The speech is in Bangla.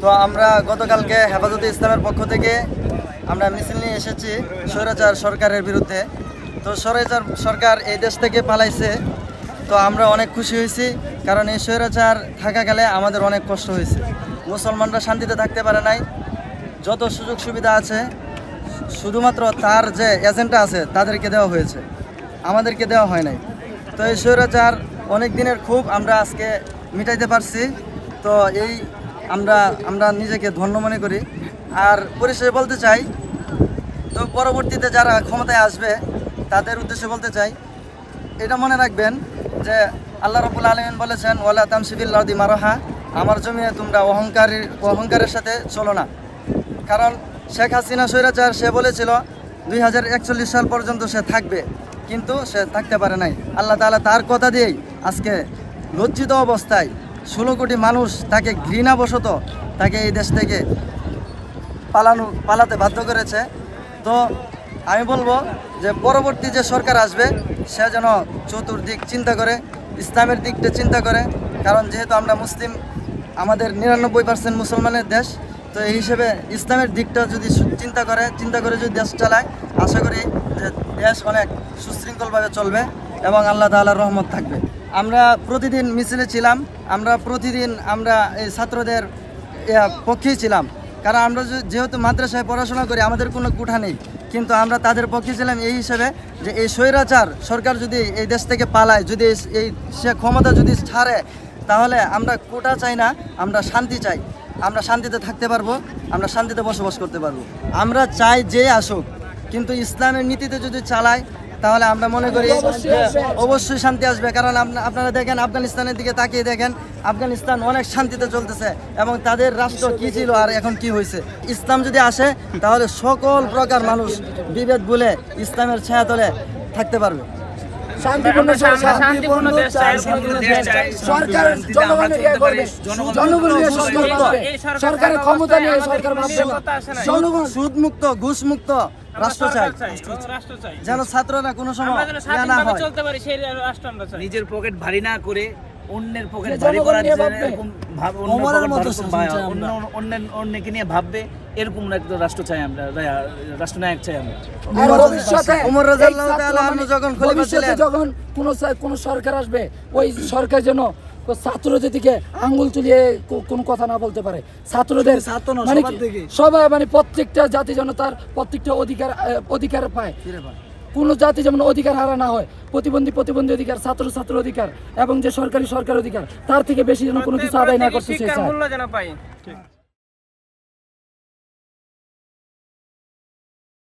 তো আমরা গতকালকে হেফাজতে ইসলামের পক্ষ থেকে আমরা মিছিল নিয়ে এসেছি স্বৈরাচার সরকারের বিরুদ্ধে। তো স্বৈরাচার সরকার এই দেশ থেকে পালাইছে, তো আমরা অনেক খুশি হয়েছি, কারণ এই স্বৈরাচার থাকাকালে আমাদের অনেক কষ্ট হয়েছে। মুসলমানরা শান্তিতে থাকতে পারে নাই। যত সুযোগ সুবিধা আছে শুধুমাত্র তার যে এজেন্টটা আছে তাদেরকে দেওয়া হয়েছে, আমাদেরকে দেওয়া হয় নাই। তো এই স্বৈরাচার অনেক দিনের খুব আমরা আজকে মিটাইতে পারছি। তো এই আমরা নিজেকে ধন্য মনে করি। আর পরিশেষে বলতে চাই, তো পরবর্তীতে যারা ক্ষমতায় আসবে তাদের উদ্দেশ্যে বলতে চাই, এটা মনে রাখবেন যে আল্লাহ রাব্বুল আলামিন বলেছেন, ওয়ালা তামশি ফিল আরদি মারহা, আমার জমিনে তোমরা অহংকারের সাথে চলো না। কারণ শেখ হাসিনা স্বৈরাচার, সে বলেছিল 2041 সাল পর্যন্ত সে থাকবে, কিন্তু সে থাকতে পারে নাই। আল্লাহ তাআলা তার কথা দিয়েই আজকে লজ্জিত অবস্থায় 16 কোটি মানুষ তাকে ঘৃণাবশত তাকে এই দেশ থেকে পালাতে বাধ্য করেছে। তো আমি বলবো যে পরবর্তী যে সরকার আসবে সে যেন চতুর্দিক চিন্তা করে, ইসলামের দিকটা চিন্তা করে। কারণ যেহেতু আমরা মুসলিম, আমাদের 99% মুসলমানের দেশ, তো এই হিসেবে ইসলামের দিকটা যদি চিন্তা করে যদি দেশ চালায়, আশা করি যে দেশ অনেক সুশৃঙ্খলভাবে চলবে এবং আল্লাহ তাআলার রহমত থাকবে। আমরা প্রতিদিন মিছিলে ছিলাম, আমরা এই ছাত্রদের পক্ষেই ছিলাম। কারণ আমরা যেহেতু মাদ্রাসায় পড়াশোনা করি, আমাদের কোনো কুঠা নেই, কিন্তু আমরা তাদের পক্ষে ছিলাম এই হিসেবে যে এই স্বৈরাচার সরকার যদি এই দেশ থেকে পালায়, যদি সে ক্ষমতা যদি ছাড়ে, তাহলে আমরা কোটা চাই না, আমরা শান্তি চাই। আমরা শান্তিতে থাকতে পারবো, আমরা শান্তিতে বসবাস করতে পারবো। আমরা চাই যে আসুক, কিন্তু ইসলামের নীতিতে যদি চালায় তাহলে আমরা মনে করি অবশ্যই শান্তি আসবে। কারণ আপনারা দেখেন, আফগানিস্তানের দিকে তাকিয়ে দেখেন, আফগানিস্তান অনেক শান্তিতে চলতেছে এবং তাদের রাষ্ট্র কি ছিল আর এখন কি হয়েছে। ইসলাম যদি আসে তাহলে সকল প্রকার মানুষ বিভেদ ভুলে ইসলামের ছায়াতলে থাকতে পারবে। সুদমুক্ত ঘুষমুক্ত রাষ্ট্র চাই, যেন ছাত্ররা কোনো সময় নিজের পকেট ভারী না করে অন্যের পকেট ভারী করার অন্যকে নিয়ে ভাববে, এরকম একটা রাষ্ট্র চাই আমরা, রাষ্ট্রনায়ক চাই আমরা। ওমর রাদিয়াল্লাহু তাআলা আনহু যখন খলিফা ছিলেন, যখন কোন সরকার আসবে, ওই সরকার যেন ছাত্রদের দিকে আঙ্গুল তুলিয়ে কোনো কথা না বলতে পারে। ছাত্রদের মানে সবাই, মানে প্রত্যেকটা জাতি যেন তার প্রত্যেকটা অধিকার পায়, কোনো জাতি যেমন অধিকার হারা না হয়। প্রতিবন্ধী অধিকার, ছাত্র অধিকার এবং যে সরকারি অধিকার, তার থেকে বেশি যেন কোনো কিছু আদায় না করতে চায়।